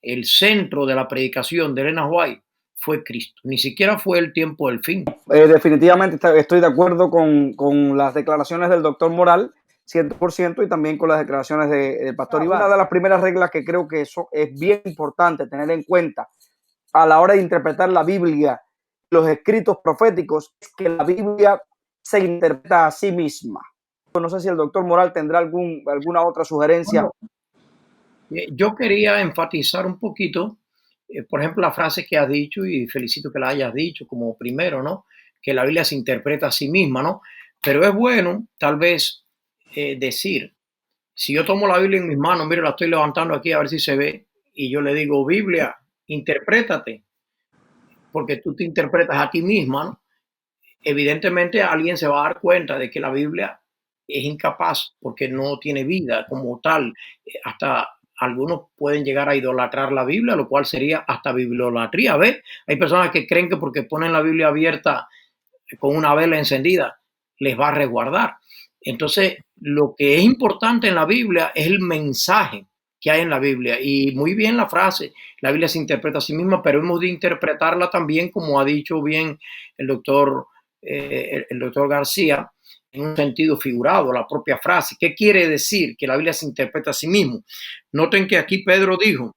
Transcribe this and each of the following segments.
el centro de la predicación de Elena White fue Cristo. Ni siquiera fue el tiempo del fin. Definitivamente estoy de acuerdo con las declaraciones del doctor Moral, 100%, y también con las declaraciones del pastor Iván. Una de las primeras reglas que creo que eso es bien importante tener en cuenta a la hora de interpretar la Biblia, los escritos proféticos, es que la Biblia se interpreta a sí misma. No sé si el doctor Moral tendrá alguna otra sugerencia. Yo quería enfatizar un poquito, por ejemplo, la frase que has dicho, y felicito que la hayas dicho como primero, ¿no? Que la Biblia se interpreta a sí misma, ¿no? Pero es bueno, tal vez, decir, si yo tomo la Biblia en mis manos, mire, la estoy levantando aquí a ver si se ve, y yo le digo, Biblia, interprétate, porque tú te interpretas a ti misma, ¿no? Evidentemente alguien se va a dar cuenta de que la Biblia es incapaz porque no tiene vida como tal. Hasta algunos pueden llegar a idolatrar la Biblia, lo cual sería hasta bibliolatría. ¿Ves? Hay personas que creen que porque ponen la Biblia abierta con una vela encendida les va a resguardar. Entonces, lo que es importante en la Biblia es el mensaje que hay en la Biblia. Y muy bien la frase, la Biblia se interpreta a sí misma, pero hemos de interpretarla también, como ha dicho bien el doctor, el doctor García, en un sentido figurado, la propia frase. ¿Qué quiere decir que la Biblia se interpreta a sí mismo? Noten que aquí Pedro dijo,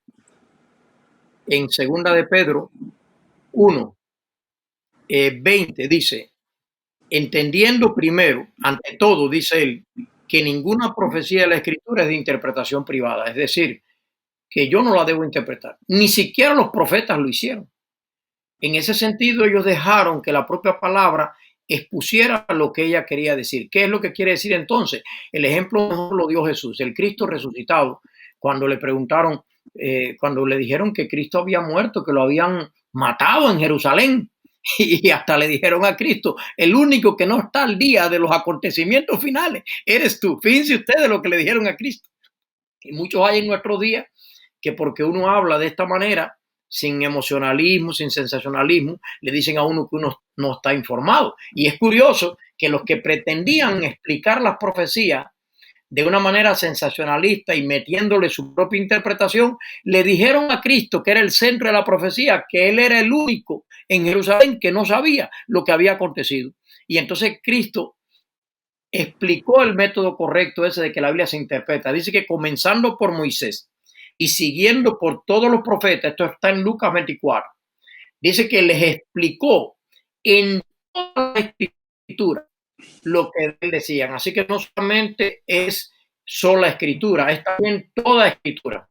en segunda de Pedro 1, 20, dice, entendiendo primero, ante todo, dice él, que ninguna profecía de la Escritura es de interpretación privada, es decir, que yo no la debo interpretar. Ni siquiera los profetas lo hicieron. En ese sentido, ellos dejaron que la propia palabra expusiera lo que ella quería decir. ¿Qué es lo que quiere decir entonces? El ejemplo mejor lo dio Jesús, el Cristo resucitado, cuando le preguntaron, cuando le dijeron que Cristo había muerto, que lo habían matado en Jerusalén. Y hasta le dijeron a Cristo, el único que no está al día de los acontecimientos finales eres tú. Fíjense ustedes lo que le dijeron a Cristo. Y muchos hay en nuestros días que porque uno habla de esta manera, sin emocionalismo, sin sensacionalismo, le dicen a uno que uno no está informado. Y es curioso que los que pretendían explicar las profecías de una manera sensacionalista y metiéndole su propia interpretación, le dijeron a Cristo, que era el centro de la profecía, que él era el único en Jerusalén que no sabía lo que había acontecido. Y entonces Cristo explicó el método correcto ese de que la Biblia se interpreta. Dice que comenzando por Moisés y siguiendo por todos los profetas, esto está en Lucas 24, dice que les explicó en toda la escritura lo que él decían. Así que no solamente es sola escritura, es también toda escritura.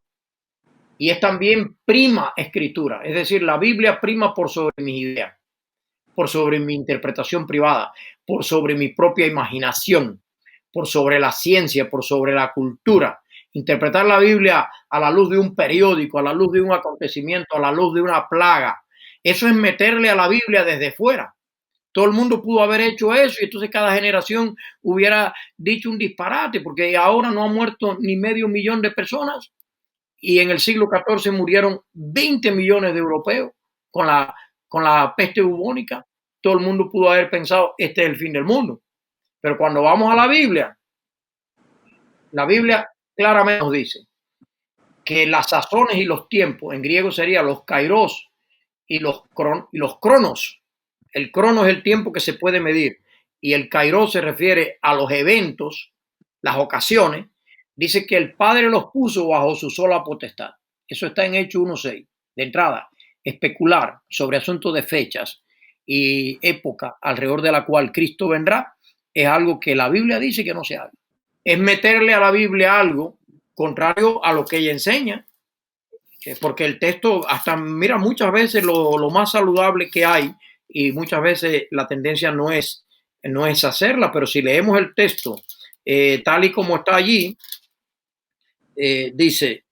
Y es también prima escritura. Es decir, la Biblia prima por sobre mis ideas, por sobre mi interpretación privada, por sobre mi propia imaginación, por sobre la ciencia, por sobre la cultura. Interpretar la Biblia a la luz de un periódico, a la luz de un acontecimiento, a la luz de una plaga. Eso es meterle a la Biblia desde fuera. Todo el mundo pudo haber hecho eso y entonces cada generación hubiera dicho un disparate, porque ahora no ha muerto ni medio millón de personas y en el siglo XIV murieron 20 millones de europeos con la peste bubónica. Todo el mundo pudo haber pensado, este es el fin del mundo. Pero cuando vamos a la Biblia claramente nos dice que las sazones y los tiempos, en griego serían los kairos y los cronos. El crono es el tiempo que se puede medir y el kairos se refiere a los eventos, las ocasiones. Dice que el Padre los puso bajo su sola potestad. Eso está en Hechos 1:6. De entrada, especular sobre asuntos de fechas y época alrededor de la cual Cristo vendrá es algo que la Biblia dice que no se haga. Es meterle a la Biblia algo contrario a lo que ella enseña, porque el texto, hasta mira, muchas veces lo más saludable que hay, y muchas veces la tendencia no es hacerla, pero si leemos el texto tal y como está allí, dice,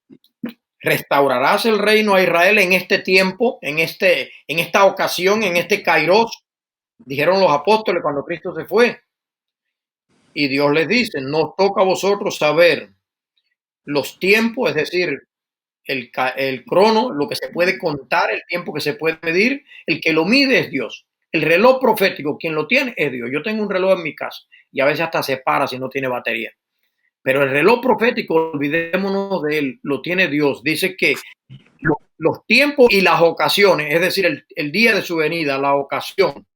restaurarás el reino a Israel en este tiempo, en esta ocasión, en este kairos, dijeron los apóstoles cuando Cristo se fue. Y Dios les dice, nos toca a vosotros saber los tiempos, es decir, el crono, lo que se puede contar, el tiempo que se puede medir, el que lo mide es Dios. El reloj profético, quien lo tiene es Dios. Yo tengo un reloj en mi casa y a veces hasta se para si no tiene batería. Pero el reloj profético, olvidémonos de él, lo tiene Dios. Dice que los tiempos y las ocasiones, es decir, el día de su venida, la ocasión,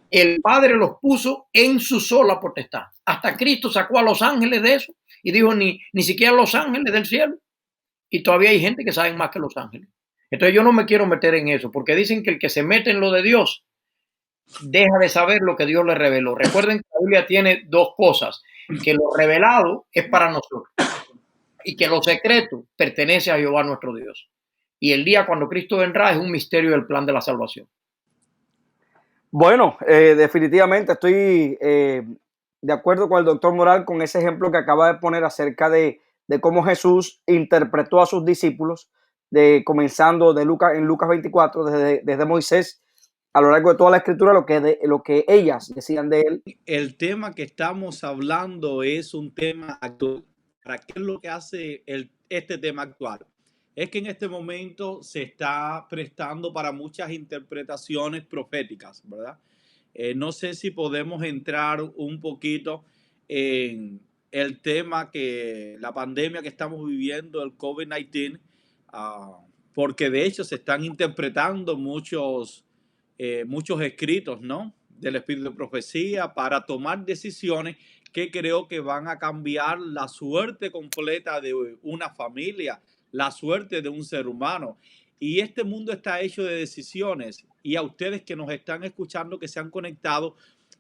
el Padre los puso en su sola potestad. Hasta Cristo sacó a los ángeles de eso y dijo, ni siquiera los ángeles del cielo. Y todavía hay gente que sabe más que los ángeles. Entonces yo no me quiero meter en eso, porque dicen que el que se mete en lo de Dios deja de saber lo que Dios le reveló. Recuerden que la Biblia tiene dos cosas, que lo revelado es para nosotros y que lo secreto pertenece a Jehová nuestro Dios. Y el día cuando Cristo vendrá es un misterio del plan de la salvación. Bueno, definitivamente estoy de acuerdo con el doctor Moral con ese ejemplo que acaba de poner acerca de cómo Jesús interpretó a sus discípulos, comenzando de Lucas, en Lucas 24, desde Moisés, a lo largo de toda la escritura, lo que ellas decían de él. El tema que estamos hablando es un tema actual. ¿Para qué es lo que hace este tema actual? Es que en este momento se está prestando para muchas interpretaciones proféticas, ¿verdad? No sé si podemos entrar un poquito en el tema que la pandemia que estamos viviendo, el COVID-19, porque de hecho se están interpretando muchos escritos, ¿no? Del espíritu de profecía para tomar decisiones que creo que van a cambiar la suerte completa de una familia, la suerte de un ser humano. Y este mundo está hecho de decisiones. Y a ustedes que nos están escuchando, que se han conectado,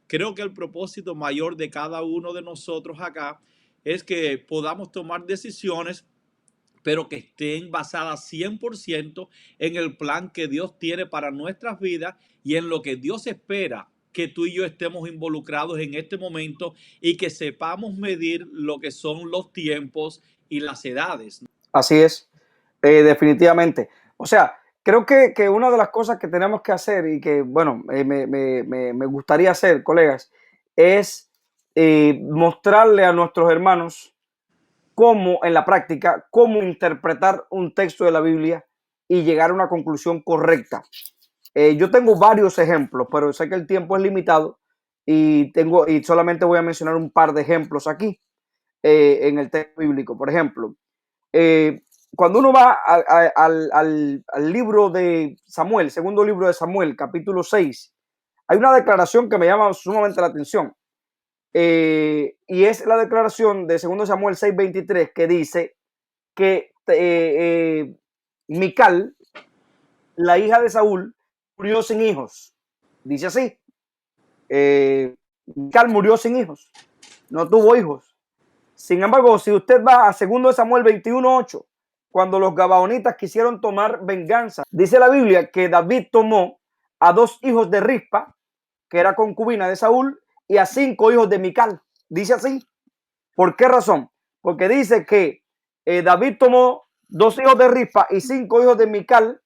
creo que el propósito mayor de cada uno de nosotros acá es que podamos tomar decisiones, pero que estén basadas 100% en el plan que Dios tiene para nuestras vidas y en lo que Dios espera que tú y yo estemos involucrados en este momento y que sepamos medir lo que son los tiempos y las edades. Así es, definitivamente. O sea, creo que una de las cosas que tenemos que hacer y que, bueno, me gustaría hacer, colegas, es mostrarle a nuestros hermanos cómo, en la práctica, cómo interpretar un texto de la Biblia y llegar a una conclusión correcta. Yo tengo varios ejemplos, pero sé que el tiempo es limitado y solamente voy a mencionar un par de ejemplos aquí en el texto bíblico. Por ejemplo, eh, cuando uno va al libro de Samuel, segundo libro de Samuel, capítulo 6, hay una declaración que me llama sumamente la atención. Y es la declaración de 2 Samuel 6:23 que dice que Mical, la hija de Saúl, murió sin hijos. Dice así, Mical murió sin hijos, no tuvo hijos. Sin embargo, si usted va a 2 Samuel 21:8, cuando los gabaonitas quisieron tomar venganza, dice la Biblia que David tomó a 2 hijos de Rispa, que era concubina de Saúl, y a 5 hijos de Mical. Dice así. ¿Por qué razón? Porque dice que David tomó 2 hijos de Rispa y 5 hijos de Mical,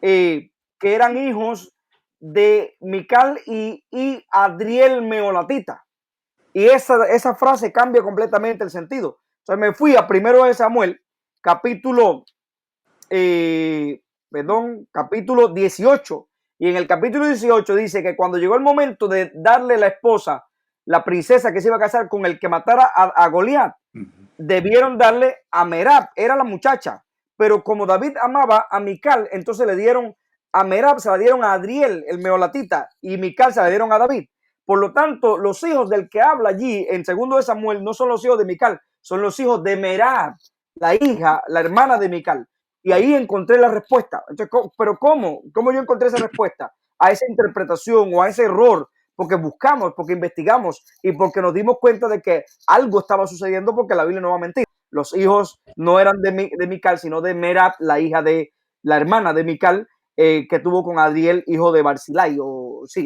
que eran hijos de Mical y Adriel Meolatita. Y esa frase cambia completamente el sentido. Entonces me fui a 1 de Samuel, capítulo 18. Y en el capítulo 18 dice que cuando llegó el momento de darle la esposa, la princesa que se iba a casar con el que matara a Goliat, debieron darle a Merab, era la muchacha. Pero como David amaba a Mical, entonces le dieron a Merab, se la dieron a Adriel, el meolatita, y Mical se la dieron a David. Por lo tanto, los hijos del que habla allí en 2 de Samuel no son los hijos de Mical, son los hijos de Merab, la hija, la hermana de Mical. Y ahí encontré la respuesta. Entonces, ¿pero cómo? ¿Cómo yo encontré esa respuesta? A esa interpretación o a ese error, porque buscamos, porque investigamos y porque nos dimos cuenta de que algo estaba sucediendo, porque la Biblia no va a mentir. Los hijos no eran de Mical, sino de Merab, la hermana de Mical, que tuvo con Adriel, hijo de Barzilai,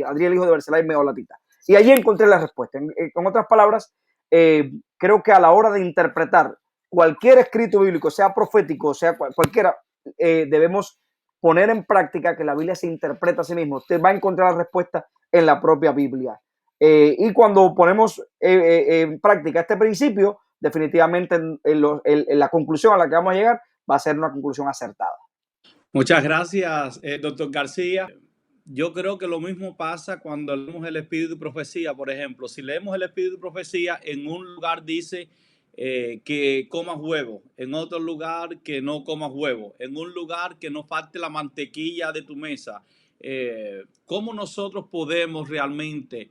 Adriel, hijo de Barzilai, Meolatita. Y allí encontré la respuesta. Con otras palabras, creo que a la hora de interpretar cualquier escrito bíblico, sea profético, sea cualquiera, debemos poner en práctica que la Biblia se interpreta a sí misma. Usted va a encontrar la respuesta en la propia Biblia. Y cuando ponemos en práctica este principio, definitivamente en la conclusión a la que vamos a llegar va a ser una conclusión acertada. Muchas gracias, doctor García. Yo creo que lo mismo pasa cuando leemos el Espíritu de Profecía. Por ejemplo, si leemos el Espíritu de Profecía, en un lugar dice que comas huevo, en otro lugar que no comas huevo, en un lugar que no falte la mantequilla de tu mesa. ¿Cómo nosotros podemos realmente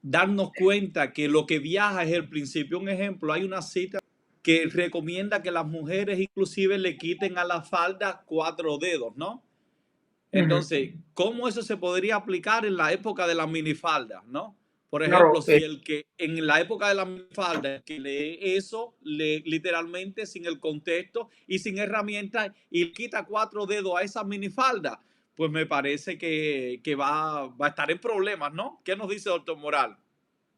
darnos cuenta que lo que viaja es el principio? Un ejemplo, hay una cita que recomienda que las mujeres inclusive le quiten a la falda 4 dedos, ¿no? Entonces, ¿cómo eso se podría aplicar en la época de la minifalda, no? Por ejemplo, Claro, si el que en la época de la minifalda, el que lee eso, lee literalmente sin el contexto y sin herramientas y quita 4 dedos a esa minifalda, pues me parece que va a estar en problemas, ¿no? ¿Qué nos dice doctor Moral?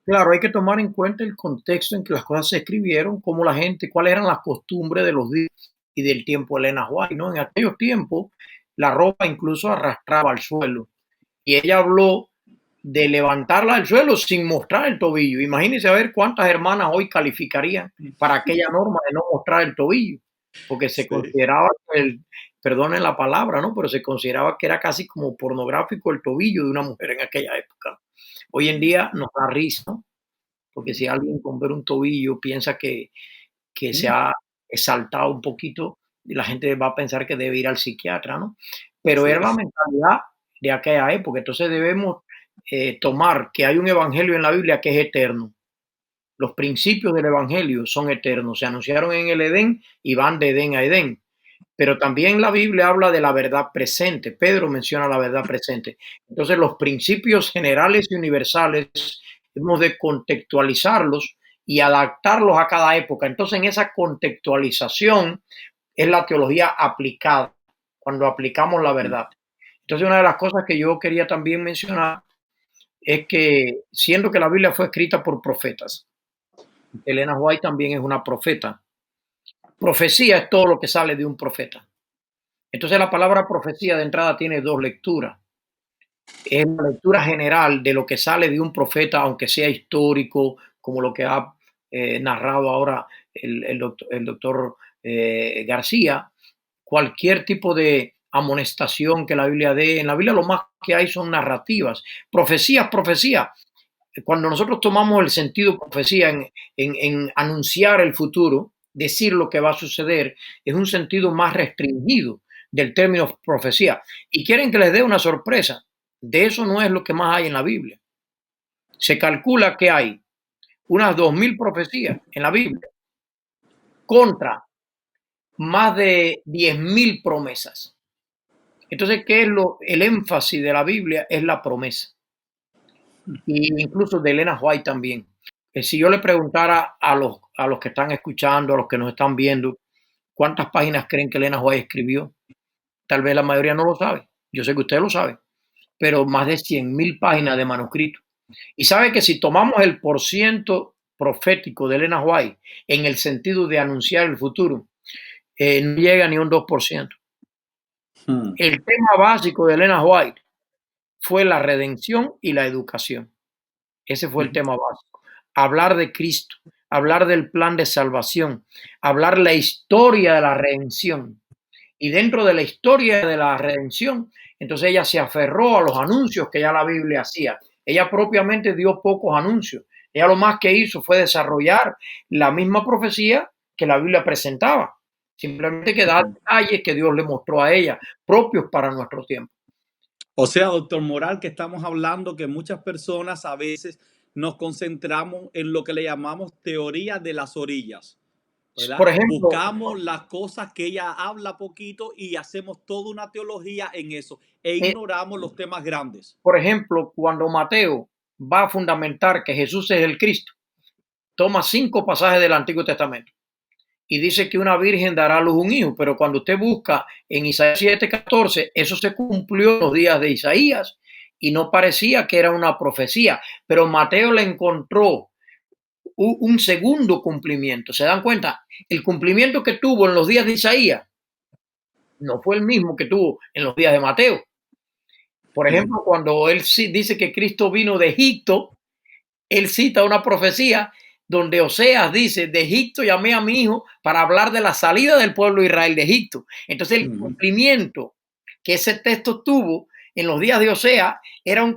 claro, hay que tomar en cuenta el contexto en que las cosas se escribieron, cómo la gente, cuáles eran las costumbres de los días y del tiempo de Elena White, ¿no? En aquellos tiempos, la ropa incluso arrastraba al suelo. Y ella habló de levantarla del suelo sin mostrar el tobillo. Imagínense a ver cuántas hermanas hoy calificarían para aquella norma de no mostrar el tobillo, porque se Sí. consideraba, perdonen la palabra, ¿no? Pero se consideraba que era casi como pornográfico el tobillo de una mujer en aquella época. Hoy en día nos da risa, ¿no? Porque si alguien con ver un tobillo piensa que se ha exaltado un poquito, la gente va a pensar que debe ir al psiquiatra, ¿no? Pero era la Sí. mentalidad de aquella época. Entonces debemos tomar que hay un evangelio en la Biblia que es eterno. Los principios del evangelio son eternos. Se anunciaron en el Edén y van de Edén a Edén. Pero también la Biblia habla de la verdad presente. Pedro menciona la verdad presente. Entonces los principios generales y universales hemos de contextualizarlos y adaptarlos a cada época. Entonces en esa contextualización es la teología aplicada, cuando aplicamos la verdad. Entonces una de las cosas que yo quería también mencionar es que siendo que la Biblia fue escrita por profetas, Elena White también es una profeta. Profecía es todo lo que sale de un profeta. Entonces la palabra profecía de entrada tiene dos lecturas. Es la lectura general de lo que sale de un profeta, aunque sea histórico, como lo que ha narrado ahora el doctor García. Cualquier tipo de amonestación que la Biblia dé. En la Biblia lo más que hay son narrativas. Profecías, profecía. Cuando nosotros tomamos el sentido profecía en anunciar el futuro, decir lo que va a suceder, es un sentido más restringido del término profecía. Y quieren que les dé una sorpresa. De eso no es lo que más hay en la Biblia. Se calcula que hay unas 2000 profecías en la Biblia contra más de 10.000 promesas. Entonces, ¿qué es el énfasis de la Biblia? Es la promesa. Y incluso de Elena White también. Si yo le preguntara a los que están escuchando, a los que nos están viendo, ¿cuántas páginas creen que Elena White escribió? Tal vez la mayoría no lo sabe. Yo sé que usted lo sabe, pero más de 100.000 páginas de manuscrito. Y sabe que si tomamos el porciento profético de Elena White en el sentido de anunciar el futuro, no llega ni un 2%. El tema básico de Elena White fue la redención y la educación. Ese fue el tema básico. Hablar de Cristo, hablar del plan de salvación, hablar la historia de la redención. Y dentro de la historia de la redención, entonces ella se aferró a los anuncios que ya la Biblia hacía. Ella propiamente dio pocos anuncios. Ella lo más que hizo fue desarrollar la misma profecía que la Biblia presentaba. Simplemente que dar detalles que Dios le mostró a ella, propios para nuestro tiempo. O sea, doctor Moral, que estamos hablando que muchas personas a veces nos concentramos en lo que le llamamos teoría de las orillas, ¿verdad? Por ejemplo, Buscamos las cosas que ella habla poquito y hacemos toda una teología en eso e eh, ignoramos los temas grandes. por ejemplo, cuando Mateo va a fundamentar que Jesús es el Cristo, toma 5 pasajes del Antiguo Testamento y dice que una virgen dará a luz un hijo, pero cuando usted busca en Isaías 7:14, eso se cumplió en los días de Isaías y no parecía que era una profecía, pero Mateo le encontró un segundo cumplimiento. ¿Se dan cuenta? El cumplimiento que tuvo en los días de Isaías no fue el mismo que tuvo en los días de Mateo. Por ejemplo, cuando él dice que Cristo vino de Egipto, él cita una profecía donde Oseas dice, de Egipto llamé a mi hijo para hablar de la salida del pueblo de Israel de Egipto. Entonces el cumplimiento que ese texto tuvo en los días de Oseas era un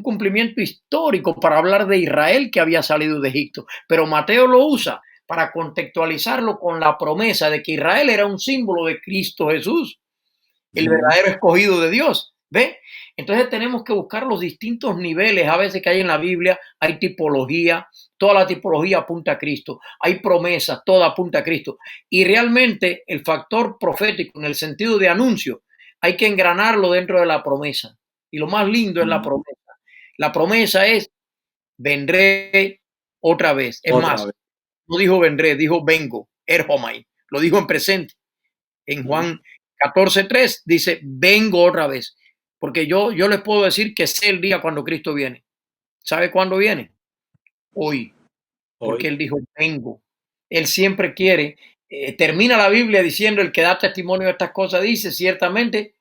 cumplimiento histórico para hablar de Israel que había salido de Egipto. Pero Mateo lo usa para contextualizarlo con la promesa de que Israel era un símbolo de Cristo Jesús, el verdadero escogido de Dios. ¿Ve? Entonces tenemos que buscar los distintos niveles a veces que hay en la Biblia. Hay tipología, toda la tipología apunta a Cristo. Hay promesas, toda apunta a Cristo. Y realmente el factor profético en el sentido de anuncio hay que engranarlo dentro de la promesa. Y lo más lindo es la promesa. La promesa es: vendré otra vez. Es Otra más, vez. no dijo vendré, dijo vengo, erhomai. Lo dijo en presente. En Juan 14:3 dice, vengo otra vez. Porque yo les puedo decir que sé el día cuando Cristo viene. ¿Sabe cuándo viene? Hoy. Porque Hoy. Él dijo, vengo. Él siempre quiere. Termina la Biblia diciendo, el que da testimonio de estas cosas dice, ciertamente,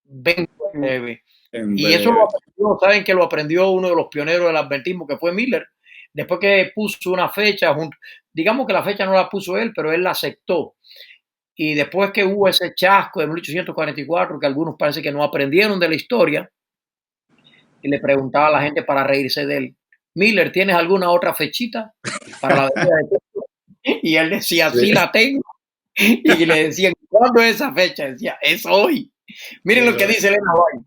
vengo en breve. Y eso lo aprendió, saben que lo aprendió uno de los pioneros del adventismo, que fue Miller. Después que puso una fecha, digamos que la fecha no la puso él, pero él la aceptó. Y después que hubo ese chasco de 1844, que algunos parece que no aprendieron de la historia, y le preguntaba a la gente para reírse de él, Miller, ¿tienes alguna otra fechita para la venida de Cristo? Y él decía, sí la tengo. Y le decían, ¿cuándo es esa fecha? Decía, es hoy. Miren lo que dice Elena White.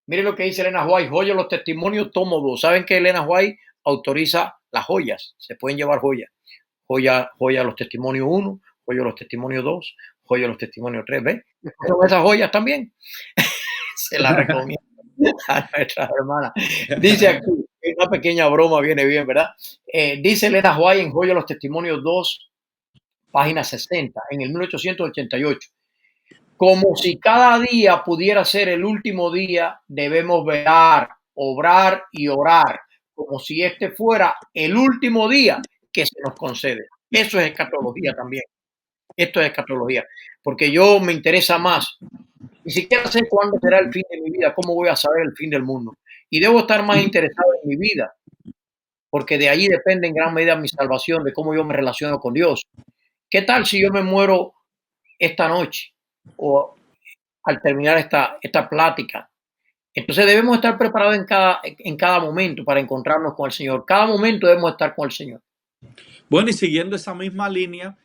Miren lo que dice Elena White. Joya los testimonios, tomo 2. ¿Saben que Elena White autoriza las joyas? Se pueden llevar joyas. Joya los testimonios 1, joya los testimonios 2, joya los testimonios 3. ¿Ves? Son esas joyas también. Se las recomiendo a nuestras hermanas. Dice aquí, una pequeña broma viene bien, ¿verdad? Dice Elena White en Joya los Testimonios 2, página 60, en el 1888. Como si cada día pudiera ser el último día, debemos velar, obrar y orar, como si este fuera el último día que se nos concede. Eso es escatología también. Esto es escatología, porque yo me interesa más. Ni siquiera sé cuándo será el fin de mi vida, cómo voy a saber el fin del mundo. Y debo estar más interesado en mi vida, porque de ahí depende en gran medida mi salvación, de cómo yo me relaciono con Dios. ¿Qué tal si yo me muero esta noche o al terminar esta plática? Entonces debemos estar preparados en cada momento para encontrarnos con el Señor. Cada momento debemos estar con el Señor. Bueno, y siguiendo esa misma línea,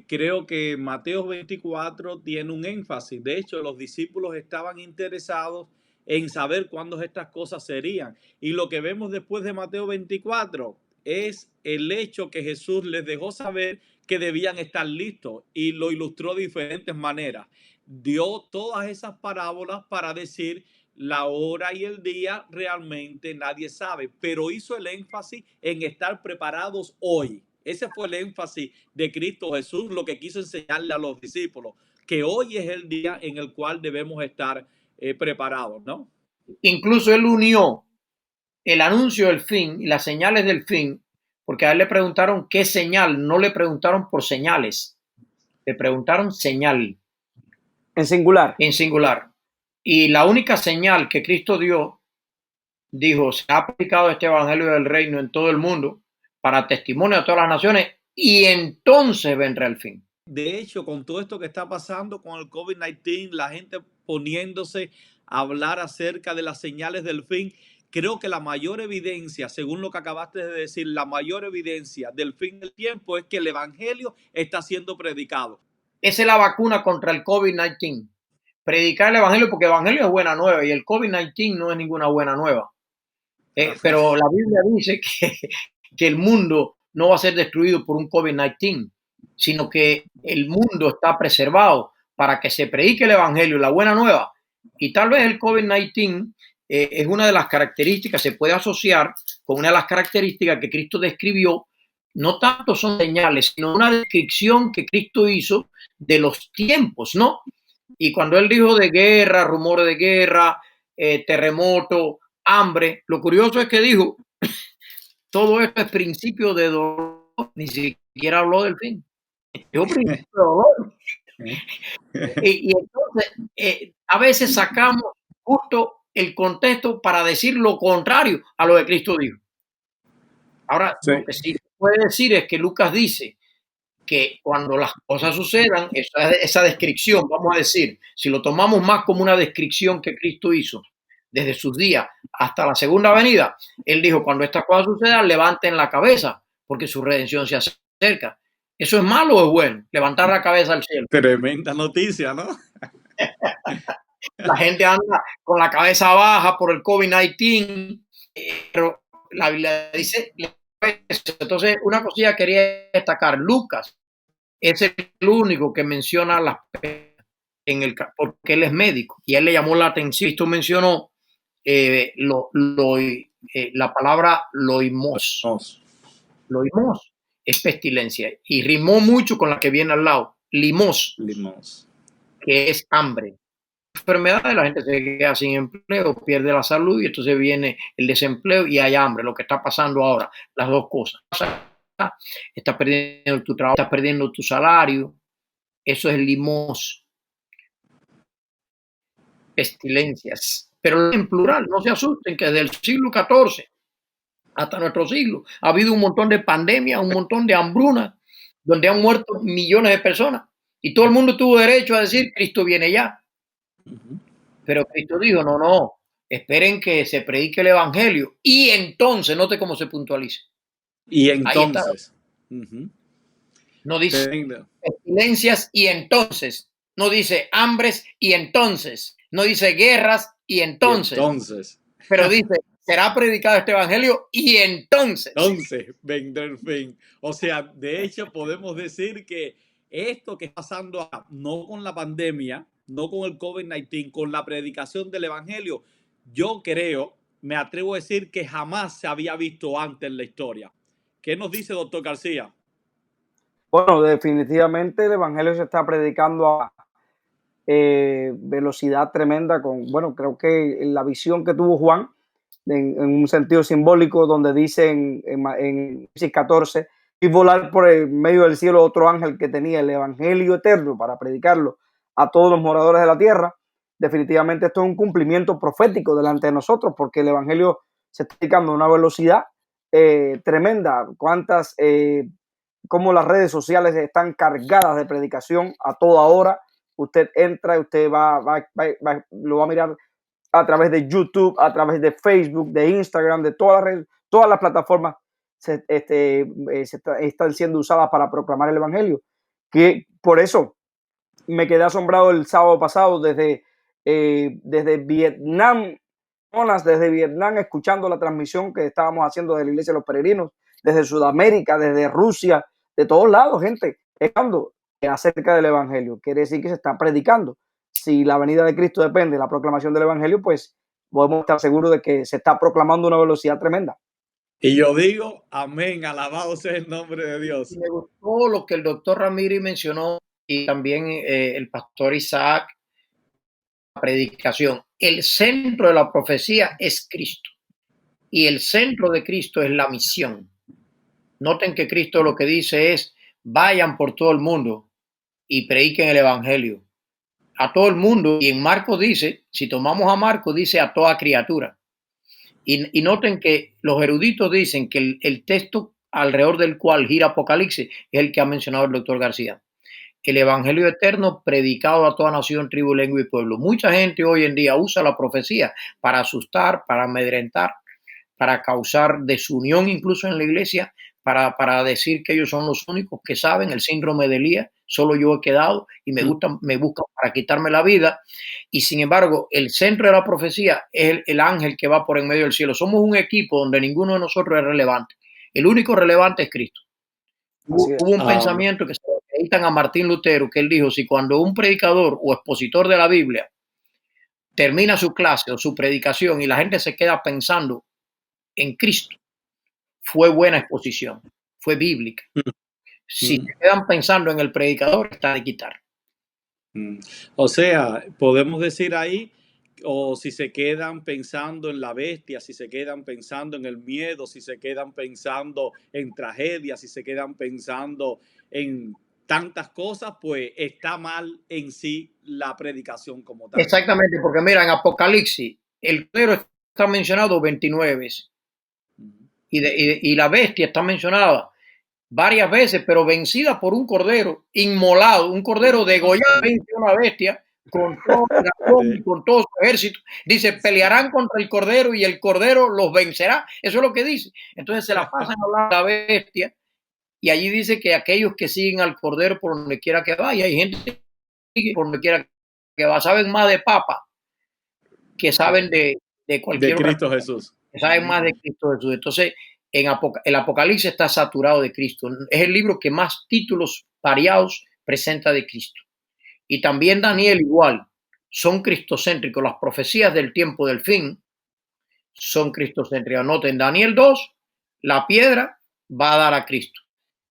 creo que Mateo 24 tiene un énfasis. De hecho, los discípulos estaban interesados en saber cuándo estas cosas serían. Y lo que vemos después de Mateo 24 es el hecho que Jesús les dejó saber que debían estar listos y lo ilustró de diferentes maneras. Dio todas esas parábolas para decir la hora y el día realmente nadie sabe, pero hizo el énfasis en estar preparados hoy. Ese fue el énfasis de Cristo Jesús, lo que quiso enseñarle a los discípulos, que hoy es el día en el cual debemos estar preparados, ¿no? Incluso él unió el anuncio del fin y las señales del fin, porque a él le preguntaron qué señal, no le preguntaron por señales, le preguntaron señal. En singular. En singular. Y la única señal que Cristo dio, dijo, se ha aplicado este evangelio del reino en todo el mundo para testimonio a todas las naciones y entonces vendrá el fin. De hecho, con todo esto que está pasando con el COVID-19, la gente poniéndose a hablar acerca de las señales del fin, creo que la mayor evidencia, según lo que acabaste de decir, la mayor evidencia del fin del tiempo es que el evangelio está siendo predicado. Esa es la vacuna contra el COVID-19. Predicar el evangelio, porque el evangelio es buena nueva y el COVID-19 no es ninguna buena nueva. Pero la Biblia dice que el mundo no va a ser destruido por un COVID-19, sino que el mundo está preservado para que se predique el evangelio, la buena nueva. Y tal vez el COVID-19 es una de las características, se puede asociar con una de las características que Cristo describió. No tanto son señales, sino una descripción que Cristo hizo de los tiempos, ¿no? Y cuando él dijo de guerra, rumores de guerra, terremoto, hambre, lo curioso es que dijo, todo esto es principio de dolor, ni siquiera habló del fin. Dijo principio de dolor. Y entonces, a veces sacamos justo el contexto para decir lo contrario a lo que Cristo dijo. Ahora, Sí. lo que sí se puede decir es que Lucas dice que cuando las cosas sucedan, esa descripción, vamos a decir, si lo tomamos más como una descripción que Cristo hizo desde sus días hasta la segunda venida, él dijo, cuando estas cosas sucedan, levanten la cabeza, porque su redención se acerca. ¿Eso es malo o es bueno? Levantar la cabeza al cielo. Tremenda noticia, ¿no? La gente anda con la cabeza baja por el COVID-19, pero la Biblia dice eso. Entonces, una cosilla quería destacar. Lucas es el único que menciona las penas porque él es médico y él le llamó la atención. Cristo mencionó la palabra loimos. Loimos es pestilencia y rimó mucho con la que viene al lado, limos, que es hambre. Enfermedad, la gente se queda sin empleo, pierde la salud y entonces viene el desempleo y hay hambre, lo que está pasando ahora, las dos cosas. Estás perdiendo tu trabajo, estás perdiendo tu salario, eso es limos. Pestilencias, pero en plural, no se asusten, que desde el siglo XIV hasta nuestro siglo ha habido un montón de pandemias, un montón de hambrunas, donde han muerto millones de personas y todo el mundo tuvo derecho a decir Cristo viene ya. Pero Cristo dijo, no, esperen que se predique el evangelio y entonces, note cómo se puntualiza. Y entonces. No dice pestilencias y entonces, no dice hambres y entonces, no dice guerras y entonces. Pero dice, será predicado este evangelio y entonces. Entonces vendrá el fin. O sea, de hecho podemos decir que esto que está pasando acá, no con la pandemia, no con el COVID-19, con la predicación del evangelio, yo creo, me atrevo a decir que jamás se había visto antes en la historia. ¿Qué nos dice, doctor García? Bueno, definitivamente el evangelio se está predicando a velocidad tremenda bueno, creo que la visión que tuvo Juan, en un sentido simbólico, donde dice en Génesis 14, y volar por el medio del cielo otro ángel que tenía el evangelio eterno para predicarlo a todos los moradores de la tierra. Definitivamente esto es un cumplimiento profético delante de nosotros, porque el evangelio se está predicando a una velocidad tremenda. Cómo las redes sociales están cargadas de predicación a toda hora. Usted entra y usted lo va a mirar a través de YouTube, a través de Facebook, de Instagram, de todas las redes, todas las plataformas están siendo usadas para proclamar el evangelio. Que por eso me quedé asombrado el sábado pasado desde Vietnam, desde Vietnam, escuchando la transmisión que estábamos haciendo de la Iglesia de los Peregrinos, desde Sudamérica, desde Rusia, de todos lados, gente hablando acerca del evangelio. Quiere decir que se está predicando. Si la venida de Cristo depende de la proclamación del evangelio, pues podemos estar seguros de que se está proclamando a una velocidad tremenda. Y yo digo, amén, alabado sea el nombre de Dios. Me gustó lo que el doctor Ramírez mencionó y también el pastor Isaac, la predicación. El centro de la profecía es Cristo y el centro de Cristo es la misión. Noten que Cristo lo que dice es, vayan por todo el mundo y prediquen el evangelio a todo el mundo. Y en Marcos dice, si tomamos a Marcos, dice a toda criatura. Y noten que los eruditos dicen que el texto alrededor del cual gira Apocalipsis es el que ha mencionado el doctor García. El evangelio eterno predicado a toda nación, tribu, lengua y pueblo. Mucha gente hoy en día usa la profecía para asustar, para amedrentar, para causar desunión incluso en la iglesia, para decir que ellos son los únicos que saben el síndrome de Elías, solo yo he quedado y me buscan para quitarme la vida. Y sin embargo, el centro de la profecía es el ángel que va por en medio del cielo. Somos un equipo donde ninguno de nosotros es relevante. El único relevante es Cristo. Hubo un pensamiento que se lo acreditan a Martín Lutero, que él dijo, si cuando un predicador o expositor de la Biblia termina su clase o su predicación y la gente se queda pensando en Cristo, fue buena exposición, fue bíblica. Si se quedan pensando en el predicador, está de quitar. O sea, podemos decir ahí, o si se quedan pensando en la bestia, si se quedan pensando en el miedo, si se quedan pensando en tragedias, si se quedan pensando en tantas cosas, pues está mal en sí la predicación como tal. Exactamente, porque mira, en Apocalipsis, el cordero está mencionado 29 veces. Y la bestia está mencionada varias veces, pero vencida por un cordero inmolado, un cordero degollado, una bestia con todo su ejército. Dice, pelearán contra el cordero y el cordero los vencerá. Eso es lo que dice. Entonces se la pasan hablando de la bestia y allí dice que aquellos que siguen al Cordero por donde quiera que vaya, hay gente que sigue por donde quiera que va, saben más de Papa que saben de cualquier De otra Cristo cosa, Jesús. que saben más de Cristo Jesús. Entonces, el Apocalipsis está saturado de Cristo. Es el libro que más títulos variados presenta de Cristo. Y también Daniel igual, son cristocéntricos. Las profecías del tiempo del fin son cristocéntricas. Anoten, Daniel 2, la piedra va a dar a Cristo.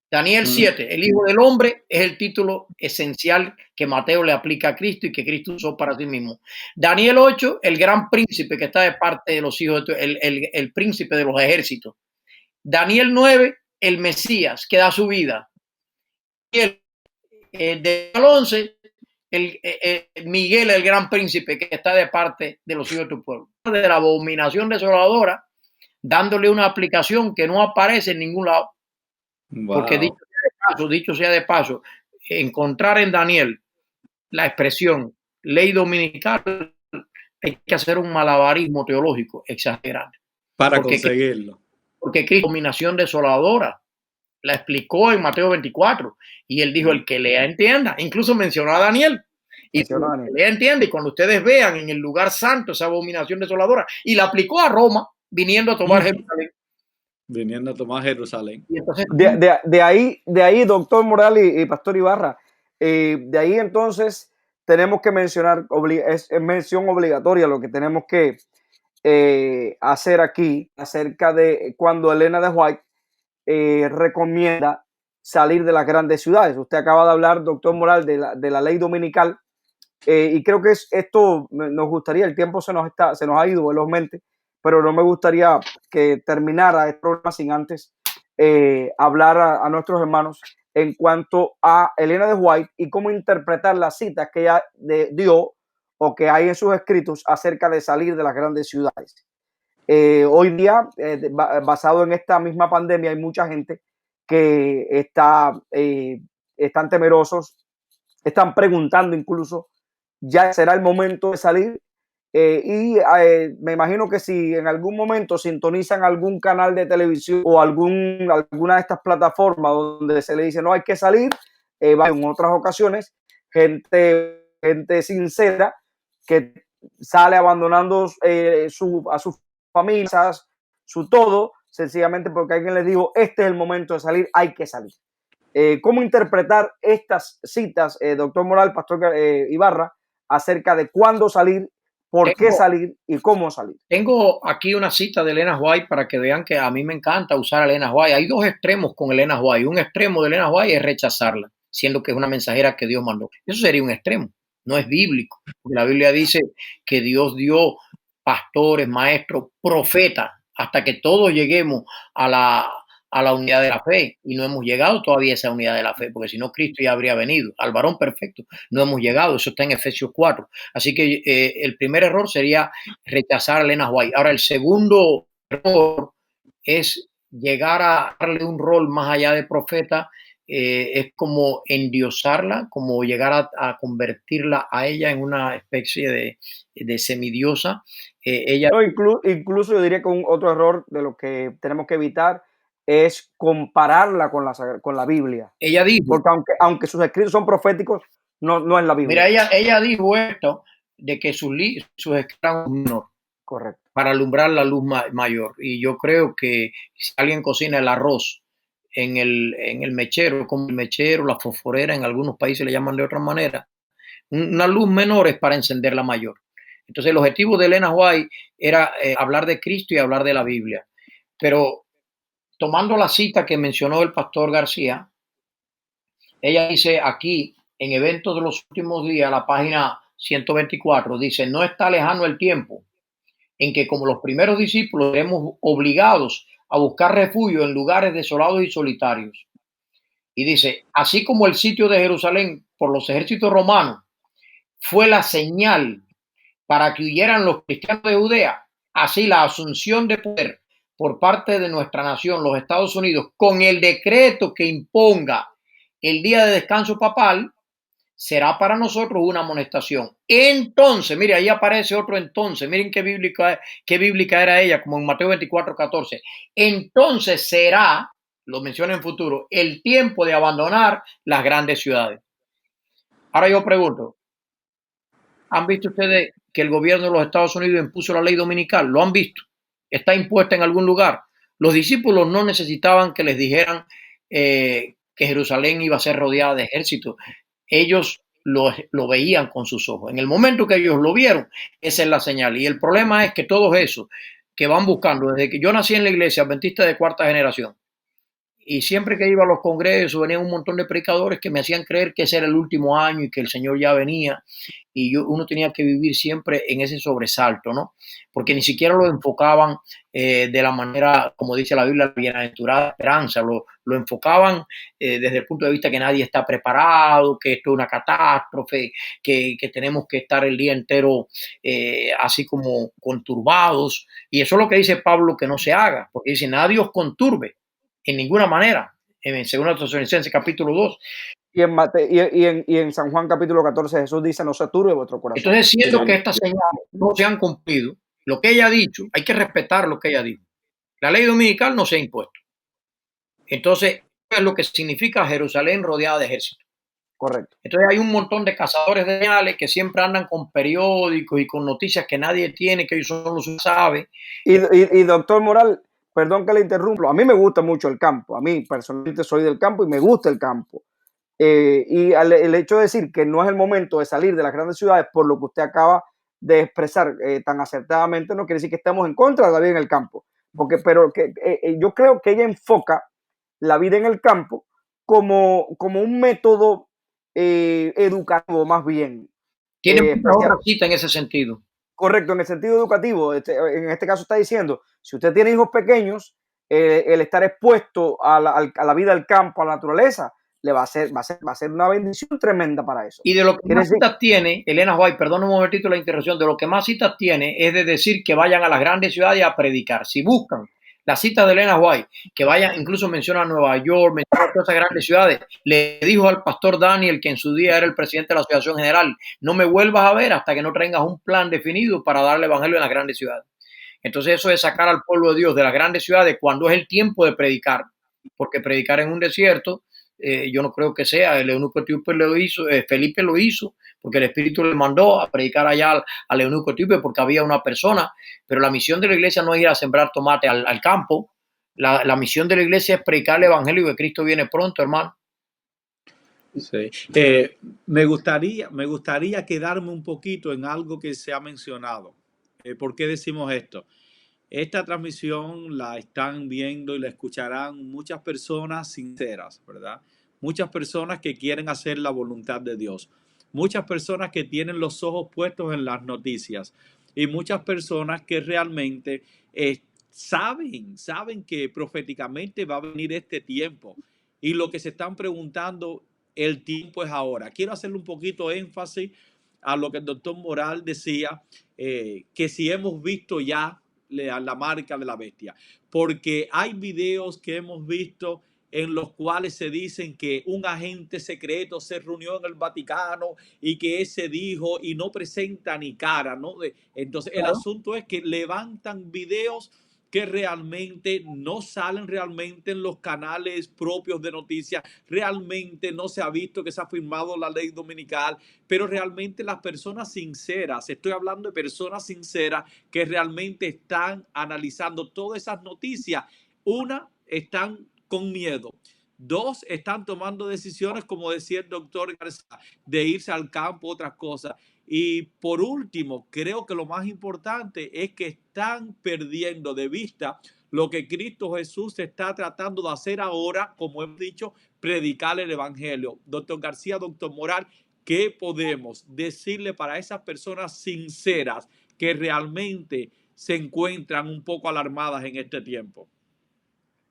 Daniel 7, el Hijo del Hombre, es el título esencial que Mateo le aplica a Cristo y que Cristo usó para sí mismo. Daniel 8, el gran príncipe que está de parte de los hijos, el príncipe de los ejércitos. Daniel 9, el Mesías que da su vida. Y de 11, Miguel, el gran príncipe que está de parte de los hijos de tu pueblo. De la abominación desoladora, dándole una aplicación que no aparece en ningún lado. Wow. Porque dicho sea de paso, encontrar en Daniel la expresión ley dominical, hay que hacer un malabarismo teológico exagerante. Para conseguirlo. Porque Cristo, dominación desoladora, la explicó en Mateo 24, y él dijo, el que lea entienda. Incluso mencionó a Daniel. Y el que lea entienda, y cuando ustedes vean en el lugar santo esa abominación desoladora, y la aplicó a Roma, viniendo a tomar Jerusalén. Viniendo a tomar Jerusalén. Entonces, de ahí, doctor Moral y Pastor Ibarra, de ahí entonces tenemos que mencionar, es mención obligatoria lo que tenemos que hacer aquí acerca de cuando Elena de White recomienda salir de las grandes ciudades. Usted acaba de hablar, doctor Moral, de la ley dominical, y creo que esto nos gustaría, el tiempo se nos ha ido velozmente, pero no me gustaría que terminara este programa sin antes hablar a nuestros hermanos en cuanto a Elena de White y cómo interpretar las citas que ella dio o que hay en sus escritos acerca de salir de las grandes ciudades. Hoy día, basado en esta misma pandemia, hay mucha gente que están temerosos, están preguntando incluso, ¿ya será el momento de salir? Me imagino que si en algún momento sintonizan algún canal de televisión o alguna de estas plataformas donde se le dice no hay que salir, en otras ocasiones, gente sincera que sale abandonando a sus familias, su todo, sencillamente porque alguien les dijo, este es el momento de salir, hay que salir. ¿Cómo interpretar estas citas, doctor Moral, Pastor Ibarra, acerca de cuándo salir, por qué salir y cómo salir? Tengo aquí una cita de Elena White para que vean que a mí me encanta usar a Elena White. Hay dos extremos con Elena White. Un extremo de Elena White es rechazarla, siendo que es una mensajera que Dios mandó. Eso sería un extremo, no es bíblico. Porque la Biblia dice que Dios dio pastores, maestros, profetas, hasta que todos lleguemos a la unidad de la fe, y no hemos llegado todavía a esa unidad de la fe, porque si no Cristo ya habría venido, al varón perfecto, no hemos llegado, eso está en Efesios 4, así que el primer error sería rechazar a Elena White. Ahora el segundo error es llegar a darle un rol más allá de profeta, es como endiosarla, como llegar a convertirla a ella en una especie de semidiosa. Incluso yo diría que otro error de lo que tenemos que evitar es compararla con la Biblia. Ella dijo, porque aunque sus escritos son proféticos, no es la Biblia. Mira, ella dijo esto, de que sus escritos eran menor. Correcto. Para alumbrar la luz mayor. Y yo creo que si alguien cocina el arroz en el mechero, como el mechero, la fosforera, en algunos países le llaman de otra manera, una luz menor es para encender la mayor. Entonces el objetivo de Elena White era hablar de Cristo y hablar de la Biblia. Pero tomando la cita que mencionó el pastor García, ella dice aquí, en Eventos de los Últimos Días, la página 124, dice, no está lejano el tiempo en que como los primeros discípulos seremos obligados a buscar refugio en lugares desolados y solitarios. Y dice, así como el sitio de Jerusalén por los ejércitos romanos fue la señal para que huyeran los cristianos de Judea, así la asunción de poder por parte de nuestra nación, los Estados Unidos, con el decreto que imponga el día de descanso papal, será para nosotros una amonestación. Entonces, mire, ahí aparece otro entonces. Miren qué bíblica era ella, como en Mateo 24:14. Entonces será lo menciona en futuro, el tiempo de abandonar las grandes ciudades. Ahora yo pregunto, ¿han visto ustedes que el gobierno de los Estados Unidos impuso la ley dominical? ¿Lo han visto? ¿Está impuesta en algún lugar? Los discípulos no necesitaban que les dijeran que Jerusalén iba a ser rodeada de ejércitos. Ellos lo veían con sus ojos. En el momento que ellos lo vieron, esa es la señal. Y el problema es que todos esos que van buscando, desde que yo nací en la iglesia adventista de cuarta generación, y siempre que iba a los congresos venían un montón de predicadores que me hacían creer que ese era el último año y que el Señor ya venía, y uno tenía que vivir siempre en ese sobresalto, ¿no? Porque ni siquiera lo enfocaban de la manera, como dice la Biblia, la bienaventurada esperanza, lo enfocaban desde el punto de vista que nadie está preparado, que esto es una catástrofe, que tenemos que estar el día entero así como conturbados, y eso es lo que dice Pablo que no se haga, porque dice, nadie os conturbe en ninguna manera, en 2 Tesalonicenses capítulo 2. Y en San Juan capítulo 14 Jesús dice, no se turbe vuestro corazón. Entonces, siendo que estas señales no se han cumplido, lo que ella ha dicho, hay que respetar lo que ella dijo. La ley dominical no se ha impuesto. Entonces, eso es lo que significa Jerusalén rodeada de ejércitos. Correcto. Entonces hay un montón de cazadores de señales que siempre andan con periódicos y con noticias que nadie tiene, que ellos solo saben. Y doctor Moral, perdón que le interrumpo, a mí me gusta mucho el campo, a mí personalmente soy del campo y me gusta el campo. Y el hecho de decir que no es el momento de salir de las grandes ciudades por lo que usted acaba de expresar tan acertadamente, no quiere decir que estemos en contra de la vida en el campo, pero yo creo que ella enfoca la vida en el campo como un método educativo más bien. Tiene muchas otras citas en ese sentido. Correcto, en el sentido educativo, en este caso está diciendo, si usted tiene hijos pequeños, el estar expuesto a la vida del campo, a la naturaleza, le va a ser una bendición tremenda para eso. Y de lo que más citas tiene, Elena White, perdón un momentito la interrupción, de lo que más citas tiene es de decir que vayan a las grandes ciudades a predicar. Si buscan la cita de Elena White, que vayan, incluso menciona Nueva York, menciona todas esas grandes ciudades, le dijo al pastor Daniel, que en su día era el presidente de la Asociación General, no me vuelvas a ver hasta que no tengas un plan definido para darle evangelio en las grandes ciudades. Entonces eso es sacar al pueblo de Dios de las grandes ciudades cuando es el tiempo de predicar, porque predicar en un desierto, yo no creo que sea, el eunuco etíope lo hizo, Felipe lo hizo, porque el Espíritu le mandó a predicar allá al eunuco etíope porque había una persona, pero la misión de la iglesia no es ir a sembrar tomate al campo, la misión de la iglesia es predicar el evangelio y que Cristo viene pronto, hermano. Sí. Me gustaría quedarme un poquito en algo que se ha mencionado. ¿Por qué decimos esto? Esta transmisión la están viendo y la escucharán muchas personas sinceras, ¿verdad? Muchas personas que quieren hacer la voluntad de Dios. Muchas personas que tienen los ojos puestos en las noticias. Y muchas personas que realmente saben que proféticamente va a venir este tiempo. Y lo que se están preguntando, el tiempo es ahora. Quiero hacerle un poquito énfasis a lo que el doctor Moral decía, que si hemos visto ya la marca de la bestia, porque hay videos que hemos visto en los cuales se dicen que un agente secreto se reunió en el Vaticano y que ese dijo y no presenta ni cara, ¿no? Entonces el asunto es que levantan videos que realmente no salen realmente en los canales propios de noticias, realmente no se ha visto que se ha firmado la ley dominical, pero realmente las personas sinceras, estoy hablando de personas sinceras que realmente están analizando todas esas noticias. Una, están con miedo. Dos, están tomando decisiones, como decía el doctor García, de irse al campo, otras cosas. Y por último, creo que lo más importante es que están perdiendo de vista lo que Cristo Jesús está tratando de hacer ahora, como hemos dicho, predicar el evangelio. Doctor García, doctor Moral, ¿qué podemos decirle para esas personas sinceras que realmente se encuentran un poco alarmadas en este tiempo?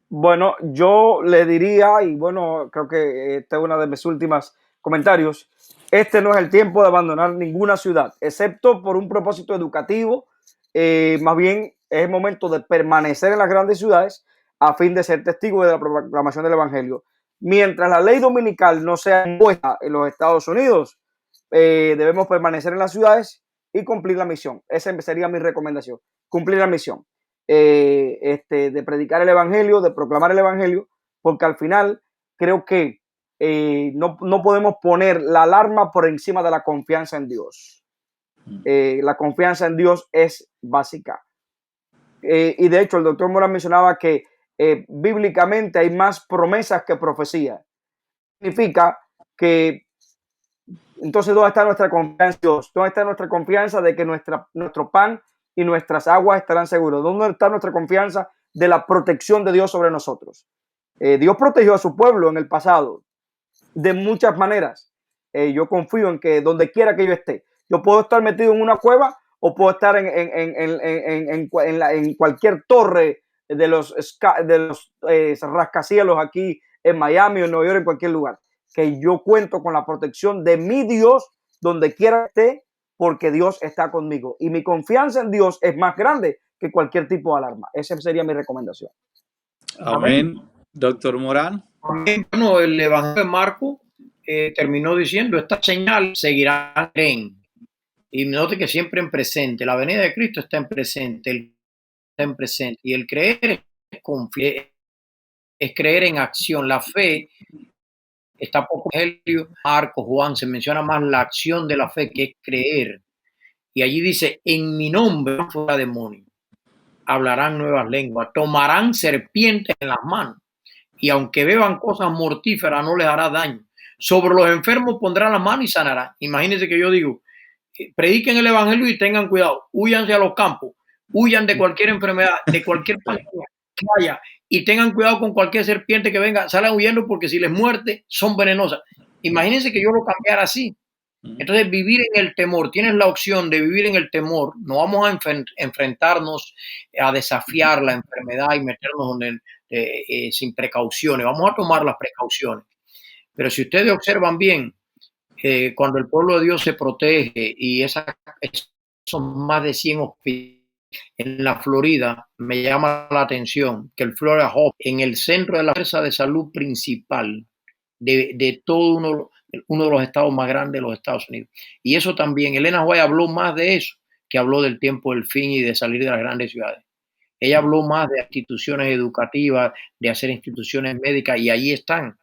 Bueno, yo le diría, y bueno, creo que esta es una de mis últimas comentarios, este no es el tiempo de abandonar ninguna ciudad, excepto por un propósito educativo. Más bien es el momento de permanecer en las grandes ciudades a fin de ser testigo de la proclamación del evangelio. Mientras la ley dominical no sea impuesta en los Estados Unidos, debemos permanecer en las ciudades y cumplir la misión. Esa sería mi recomendación, cumplir la misión. De predicar el evangelio, de proclamar el evangelio, porque al final creo que no podemos poner la alarma por encima de la confianza en Dios. La confianza en Dios es básica. Y de hecho, el doctor Morán mencionaba que bíblicamente hay más promesas que profecías. Significa que entonces, ¿dónde está nuestra confianza en Dios? ¿Dónde está nuestra confianza de que nuestro pan y nuestras aguas estarán seguros? ¿Dónde está nuestra confianza de la protección de Dios sobre nosotros? Dios protegió a su pueblo en el pasado de muchas maneras. Yo confío en que donde quiera que yo esté, yo puedo estar metido en una cueva o puedo estar en cualquier torre de los rascacielos aquí en Miami o en Nueva York, en cualquier lugar, que yo cuento con la protección de mi Dios donde quiera que esté, porque Dios está conmigo y mi confianza en Dios es más grande que cualquier tipo de alarma. Esa sería mi recomendación. Amén. Doctor Morán. Bueno, el Evangelio de Marco terminó diciendo, esta señal seguirá en. Y note que siempre en presente, la venida de Cristo está en presente, está en presente. Y el creer es creer en acción. La fe está poco en Evangelio, Marcos, Juan, se menciona más la acción de la fe que es creer. Y allí dice, en mi nombre fuera demonio, hablarán nuevas lenguas, tomarán serpientes en las manos y aunque beban cosas mortíferas no les hará daño. Sobre los enfermos pondrán la mano y sanarán. Imagínense que yo digo, prediquen el evangelio y tengan cuidado, huyanse a los campos, huyan de cualquier enfermedad, de cualquier pandemia que haya y tengan cuidado con cualquier serpiente que venga, salgan huyendo porque si les muerde son venenosas. Imagínense que yo lo cambiara así. Entonces, vivir en el temor, tienes la opción de vivir en el temor, no vamos a enfrentarnos a desafiar la enfermedad y meternos sin precauciones, vamos a tomar las precauciones. Pero si ustedes observan bien, cuando el pueblo de Dios se protege y son más de 100 hospitales en la Florida, me llama la atención que el Florida Hospital, en el centro de la fuerza de salud principal de todo uno de los estados más grandes de los Estados Unidos. Y eso también, Elena White habló más de eso que habló del tiempo del fin y de salir de las grandes ciudades. Ella habló más de instituciones educativas, de hacer instituciones médicas y ahí están.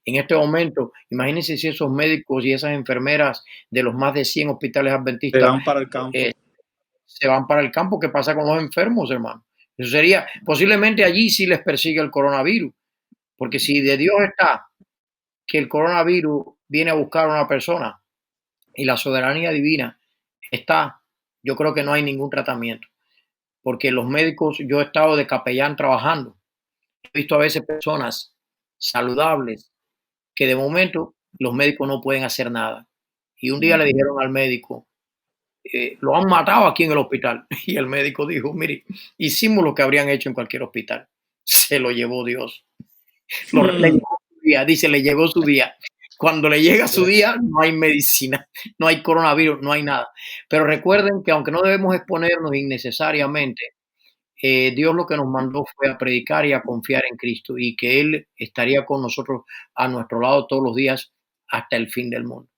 En este momento, imagínense si esos médicos y esas enfermeras de los más de 100 hospitales adventistas se van para el campo. Se van para el campo. ¿Qué pasa con los enfermos, hermano? Eso sería, posiblemente allí sí les persigue el coronavirus, porque si de Dios está que el coronavirus viene a buscar a una persona y la soberanía divina está, yo creo que no hay ningún tratamiento, porque los médicos, yo he estado de capellán trabajando, he visto a veces personas saludables que de momento los médicos no pueden hacer nada. Y un día le dijeron al médico, lo han matado aquí en el hospital. Y el médico dijo, mire, hicimos lo que habrían hecho en cualquier hospital. Se lo llevó Dios. Le llegó su día, dice, le llegó su día. Cuando le llega su día, no hay medicina, no hay coronavirus, no hay nada. Pero recuerden que aunque no debemos exponernos innecesariamente, Dios lo que nos mandó fue a predicar y a confiar en Cristo y que Él estaría con nosotros a nuestro lado todos los días hasta el fin del mundo.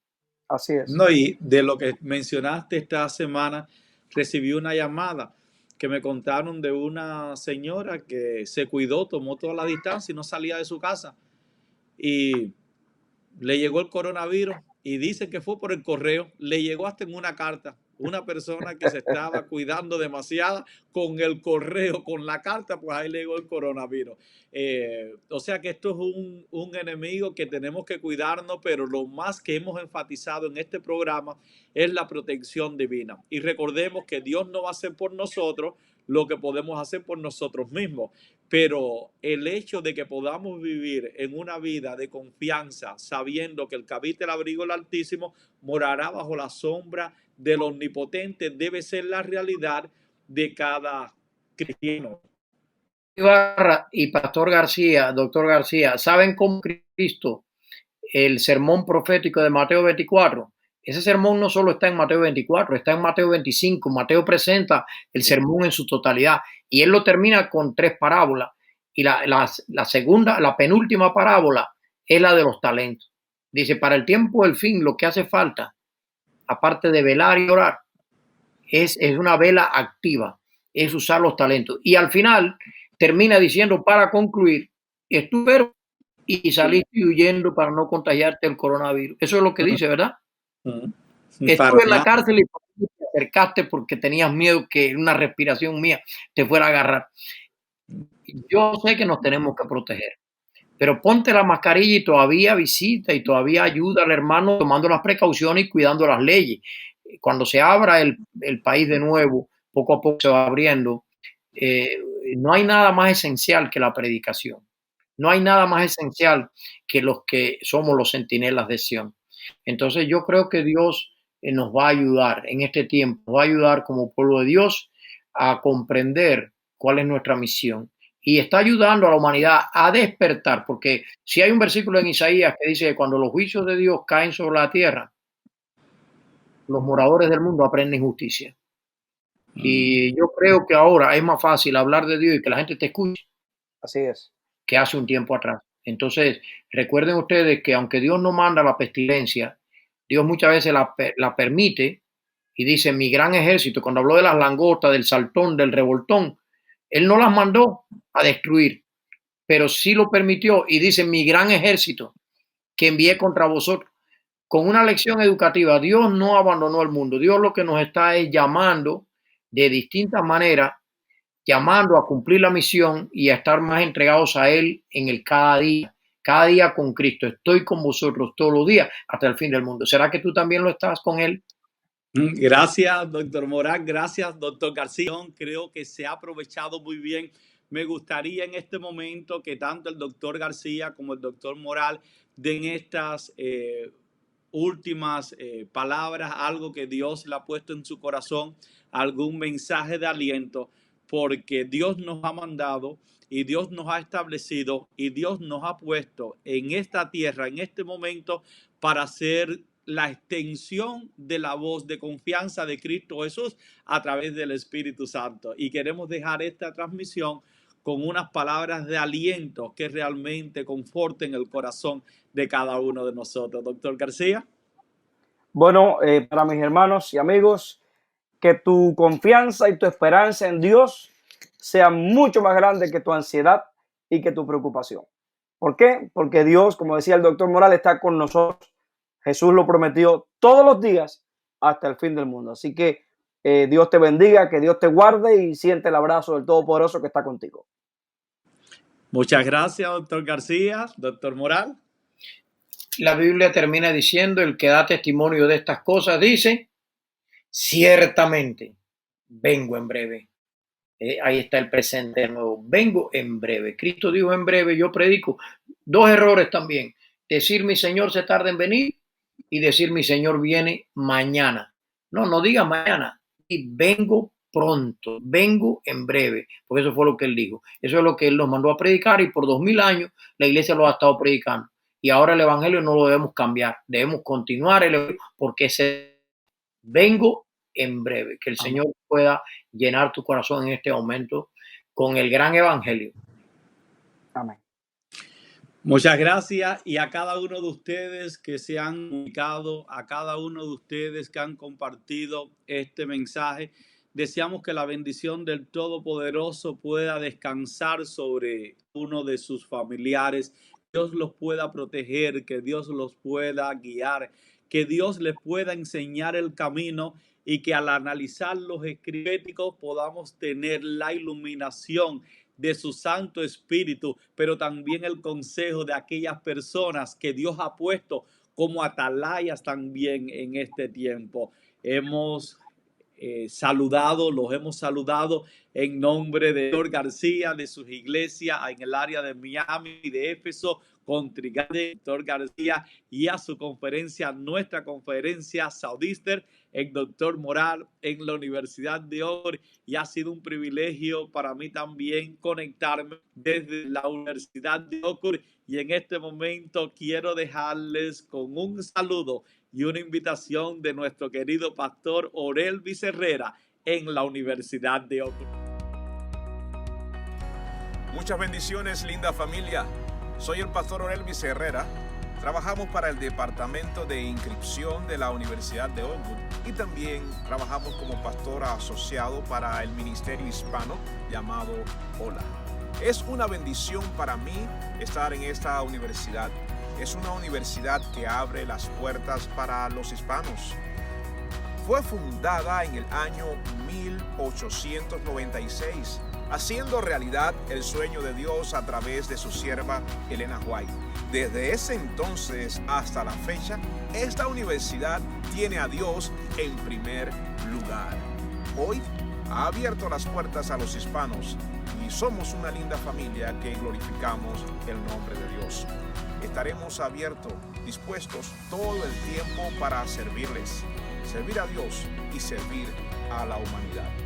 Así es. No, y de lo que mencionaste esta semana, recibí una llamada que me contaron de una señora que se cuidó, tomó toda la distancia y no salía de su casa. Y le llegó el coronavirus y dice que fue por el correo, le llegó hasta en una carta. Una persona que se estaba cuidando demasiado con el correo, con la carta, pues ahí le llegó el coronavirus. O sea que esto es un enemigo que tenemos que cuidarnos, pero lo más que hemos enfatizado en este programa es la protección divina. Y recordemos que Dios no va a hacer por nosotros lo que podemos hacer por nosotros mismos. Pero el hecho de que podamos vivir en una vida de confianza, sabiendo que el que habita el abrigo del Altísimo morará bajo la sombra del Omnipotente, debe ser la realidad de cada cristiano. Ibarra y Pastor García, doctor García, ¿saben cómo Cristo, el sermón profético de Mateo 24? Ese sermón no solo está en Mateo 24, está en Mateo 25. Mateo presenta el sermón en su totalidad y él lo termina con 3 parábolas. Y la penúltima parábola es la de los talentos. Dice, para el tiempo del fin, lo que hace falta, aparte de velar y orar, es una vela activa, es usar los talentos. Y al final termina diciendo, para concluir, espero y saliste huyendo para no contagiarte el coronavirus. Eso es lo que dice, ¿verdad? Estuve en la cárcel y te acercaste porque tenías miedo que una respiración mía te fuera a agarrar. Yo sé que nos tenemos que proteger, pero ponte la mascarilla y todavía visita y todavía ayuda al hermano tomando las precauciones y cuidando las leyes. Cuando se abra el país de nuevo, poco a poco se va abriendo, no hay nada más esencial que la predicación. No hay nada más esencial que los que somos los centinelas de Sión. Entonces yo creo que Dios nos va a ayudar en este tiempo, nos va a ayudar como pueblo de Dios a comprender cuál es nuestra misión. Y está ayudando a la humanidad a despertar, porque si hay un versículo en Isaías que dice que cuando los juicios de Dios caen sobre la tierra, los moradores del mundo aprenden justicia. Y yo creo que ahora es más fácil hablar de Dios y que la gente te escuche. Así es. Que hace un tiempo atrás. Entonces, recuerden ustedes que aunque Dios no manda la pestilencia, Dios muchas veces la permite y dice, mi gran ejército, cuando habló de las langostas, del saltón, del revoltón, Él no las mandó a destruir, pero sí lo permitió y dice, mi gran ejército que envié contra vosotros. Con una lección educativa, Dios no abandonó el mundo. Dios lo que nos está es llamando de distintas maneras, llamando a cumplir la misión y a estar más entregados a Él en el cada día con Cristo. Estoy con vosotros todos los días hasta el fin del mundo. ¿Será que tú también lo estás con Él? Gracias, doctor Morán. Gracias, doctor García. Creo que se ha aprovechado muy bien. Me gustaría en este momento que tanto el doctor García como el doctor Moral den estas últimas palabras, algo que Dios le ha puesto en su corazón, algún mensaje de aliento, porque Dios nos ha mandado y Dios nos ha establecido y Dios nos ha puesto en esta tierra, en este momento, para hacer la extensión de la voz de confianza de Cristo Jesús a través del Espíritu Santo. Y queremos dejar esta transmisión con unas palabras de aliento que realmente conforten el corazón de cada uno de nosotros. Doctor García. Bueno, para mis hermanos y amigos, que tu confianza y tu esperanza en Dios sea mucho más grande que tu ansiedad y que tu preocupación. ¿Por qué? Porque Dios, como decía el doctor Moral, está con nosotros. Jesús lo prometió todos los días hasta el fin del mundo. Así que Dios te bendiga, que Dios te guarde y siente el abrazo del Todopoderoso que está contigo. Muchas gracias, doctor García. Doctor Moral. La Biblia termina diciendo, el que da testimonio de estas cosas dice, ciertamente, vengo en breve. Ahí está el presente de nuevo. Vengo en breve. Cristo dijo en breve, yo predico. Dos errores también. Decir mi Señor se tarda en venir y decir mi Señor viene mañana. No diga mañana. Y vengo pronto, vengo en breve. Porque eso fue lo que Él dijo. Eso es lo que Él nos mandó a predicar y por 2000 años la iglesia lo ha estado predicando. Y ahora el evangelio no lo debemos cambiar. Debemos continuar el evangelio porque vengo en breve. Que el Señor pueda llenar tu corazón en este momento con el gran evangelio. Amén. Muchas gracias y a cada uno de ustedes que se han comunicado, a cada uno de ustedes que han compartido este mensaje. Deseamos que la bendición del Todopoderoso pueda descansar sobre uno de sus familiares. Dios los pueda proteger, que Dios los pueda guiar, que Dios les pueda enseñar el camino y que al analizar los escritos podamos tener la iluminación de su Santo Espíritu, pero también el consejo de aquellas personas que Dios ha puesto como atalayas también en este tiempo. Los hemos saludado en nombre de Doctor García, de sus iglesias en el área de Miami y de Éfeso, con Trigade, Doctor García, y a su conferencia, nuestra conferencia Southeastern, el Doctor Moral en la Universidad de Oxford, y ha sido un privilegio para mí también conectarme desde la Universidad de Oxford, y en este momento quiero dejarles con un saludo y una invitación de nuestro querido pastor Orelvis Herrera en la Universidad de Oxford. Muchas bendiciones, linda familia. Soy el pastor Orelvis Herrera. Trabajamos para el Departamento de Inscripción de la Universidad de Oxford y también trabajamos como pastor asociado para el Ministerio Hispano llamado Hola. Es una bendición para mí estar en esta universidad. Es una universidad que abre las puertas para los hispanos. Fue fundada en el año 1896, haciendo realidad el sueño de Dios a través de su sierva Elena White. Desde ese entonces hasta la fecha, esta universidad tiene a Dios en primer lugar. Hoy ha abierto las puertas a los hispanos y somos una linda familia que glorificamos el nombre de Dios. Estaremos abiertos, dispuestos todo el tiempo para servirles, servir a Dios y servir a la humanidad.